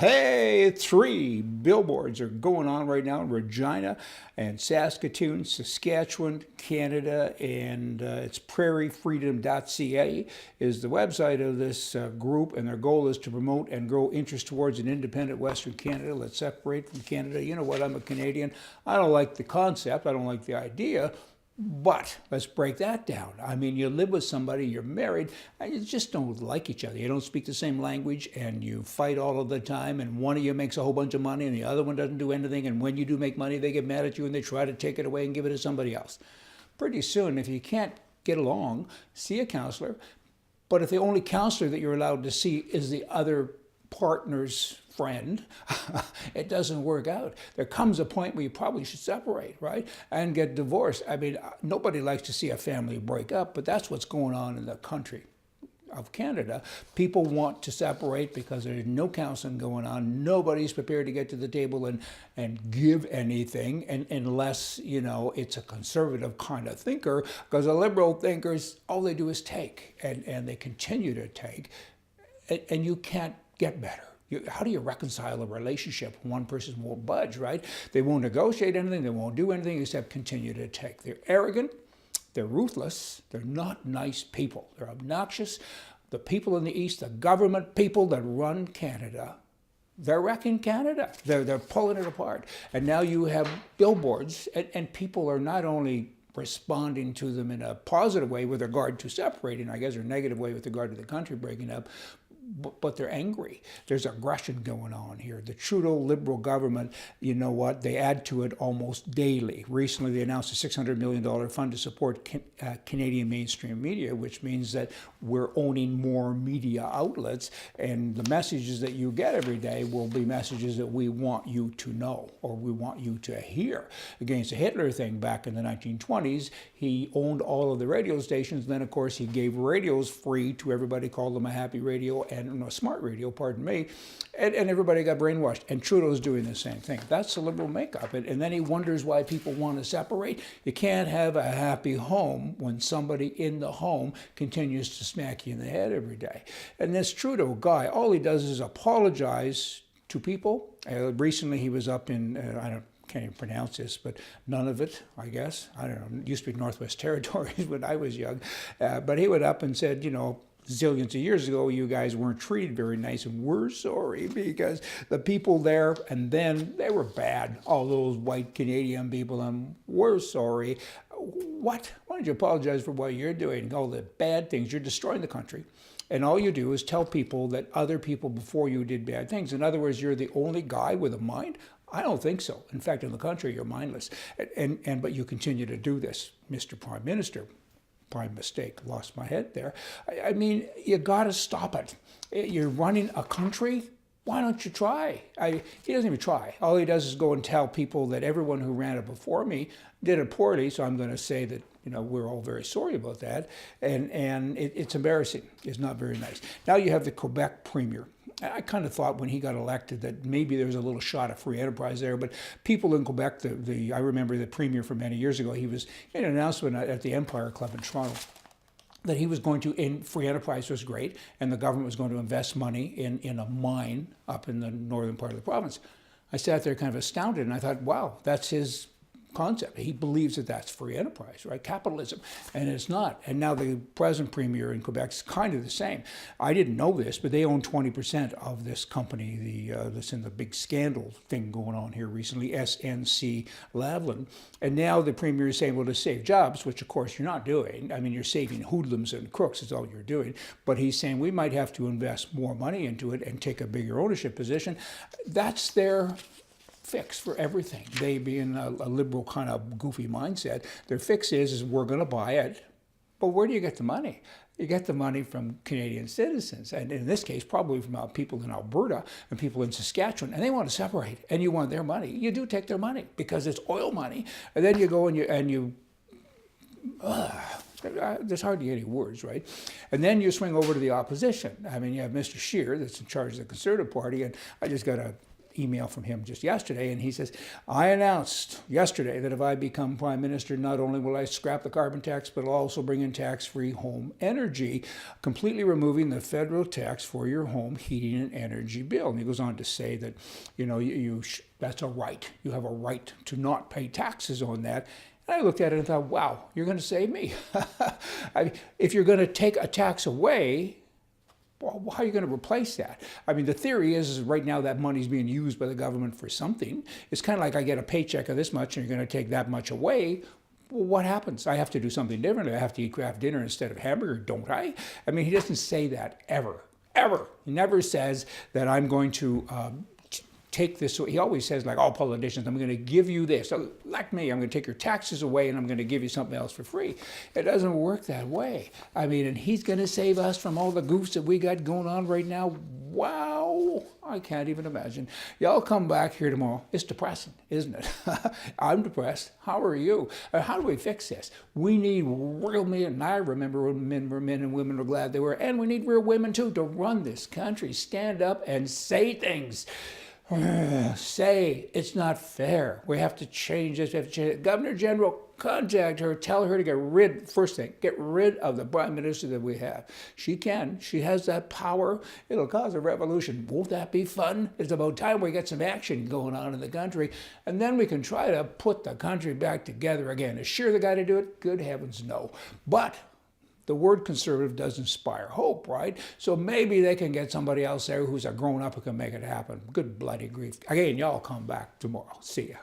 Hey, 3 billboards are going on right now in Regina and Saskatoon, Saskatchewan, Canada, and it's prairiefreedom.ca is the website of this group, and their goal is to promote and grow interest towards an independent Western Canada. Let's separate from Canada. You know what? I'm a Canadian. I don't like the concept. I don't like the idea. But let's break that down. I mean, you live with somebody, you're married, and you just don't like each other. You don't speak the same language, and you fight all of the time, and one of you makes a whole bunch of money, and the other one doesn't do anything, and when you do make money, they get mad at you, and they try to take it away and give it to somebody else. Pretty soon, if you can't get along, see a counselor, but if the only counselor that you're allowed to see is the other partner's friend, it doesn't work out. There comes a point where you probably should separate, right? And get divorced. I mean, nobody likes to see a family break up, but that's what's going on in the country of Canada. People want to separate because there's no counseling going on. Nobody's prepared to get to the table and give anything, and unless, you know, it's a conservative kind of thinker, because the liberal thinkers, all they do is take, and they continue to take, and you can't get better. How do you reconcile a relationship? One person won't budge, right? They won't negotiate anything. They won't do anything except continue to take. They're arrogant. They're ruthless. They're not nice people. They're obnoxious. The people in the East, the government people that run Canada, they're wrecking Canada. They're pulling it apart. And now you have billboards, and people are not only responding to them in a positive way with regard to separating, I guess, or negative way with regard to the country breaking up, but they're angry. There's aggression going on here. The Trudeau Liberal government, you know what, they add to it almost daily. Recently, they announced a $600 million fund to support Canadian mainstream media, which means that we're owning more media outlets, and the messages that you get every day will be messages that we want you to know, or we want you to hear. Against the Hitler thing back in the 1920s, he owned all of the radio stations. Then, of course, he gave radios free to everybody, called them a happy radio, and a smart radio, pardon me, and everybody got brainwashed. And Trudeau's doing the same thing. That's the liberal makeup. And then he wonders why people want to separate. You can't have a happy home when somebody in the home continues to smack you in the head every day. And this Trudeau guy, all he does is apologize to people. Recently, he was up in, can't even pronounce this, but Nunavut, I guess. I don't know. It used to be Northwest Territories when I was young. But he went up and said, you know, zillions of years ago, you guys weren't treated very nice, and we're sorry because the people there, and then they were bad, all those white Canadian people, and we're sorry. What? Why don't you apologize for what you're doing, all the bad things? You're destroying the country. And all you do is tell people that other people before you did bad things. In other words, you're the only guy with a mind? I don't think so. In fact, in the country, you're mindless. But you continue to do this, Mr. Prime Minister. Prime mistake, lost my head there. I mean, you got to stop it. You're running a country. Why don't you try? He doesn't even try. All he does is go and tell people that everyone who ran it before me did it poorly. So I'm going to say that, you know, we're all very sorry about that. And it's embarrassing. It's not very nice. Now you have the Quebec premier. I kind of thought when he got elected that maybe there was a little shot of free enterprise there, but people in Quebec, I remember the premier from many years ago, he was in an announcement at the Empire Club in Toronto that he was going to, in free enterprise was great, and the government was going to invest money in a mine up in the northern part of the province. I sat there kind of astounded, and I thought, wow, that's his concept. He believes that that's free enterprise, right? Capitalism. And it's not. And now the present premier in Quebec is kind of the same. I didn't know this, but they own 20% of this company, that's in the big scandal thing going on here recently, SNC Lavalin. And now the premier is saying, well, to save jobs, which of course you're not doing. I mean, you're saving hoodlums and crooks is all you're doing. But he's saying we might have to invest more money into it and take a bigger ownership position. That's their fix for everything. They, being a liberal kind of goofy mindset, their fix is we're going to buy it. But where do you get the money? You get the money from Canadian citizens, and in this case, probably from people in Alberta and people in Saskatchewan, and they want to separate, and you want their money. You do take their money because it's oil money, and then you go there's hardly any words, right? And then you swing over to the opposition. I mean, you have Mr. Scheer that's in charge of the Conservative Party, and I just got a email from him just yesterday, and he says, I announced yesterday that if I become prime minister, not only will I scrap the carbon tax, but I'll also bring in tax-free home energy, completely removing the federal tax for your home heating and energy bill. And he goes on to say that, that's a right. You have a right to not pay taxes on that. And I looked at it and thought, wow, you're going to save me. If you're going to take a tax away, well, how are you going to replace that? I mean, the theory is right now that money's being used by the government for something. It's kind of like I get a paycheck of this much and you're going to take that much away. Well, what happens? I have to do something different. I have to eat craft dinner instead of hamburger, don't I? I mean, he doesn't say that ever, ever. He never says that I'm going to take this. He always says, like all politicians, I'm going to give you this. So, like me, I'm going to take your taxes away and I'm going to give you something else for free. It doesn't work that way. I mean, and he's going to save us from all the goofs that we got going on right now. Wow, I can't even imagine. Y'all come back here tomorrow. It's depressing, isn't it? I'm depressed. How are you? How do we fix this? We need real men, and I remember when men were men and women were glad they were, and we need real women too to run this country. Stand up and say things. Say it's not fair. We have to change this. We have to change it. Governor General, contact her. Tell her to get rid of the prime minister that we have. She can. She has that power. It'll cause a revolution. Won't that be fun? It's about time we get some action going on in the country, and then we can try to put the country back together again. Is sure the guy to do it? Good heavens, no. But the word conservative does inspire hope, right? So maybe they can get somebody else there who's a grown-up who can make it happen. Good bloody grief. Again, y'all come back tomorrow. See ya.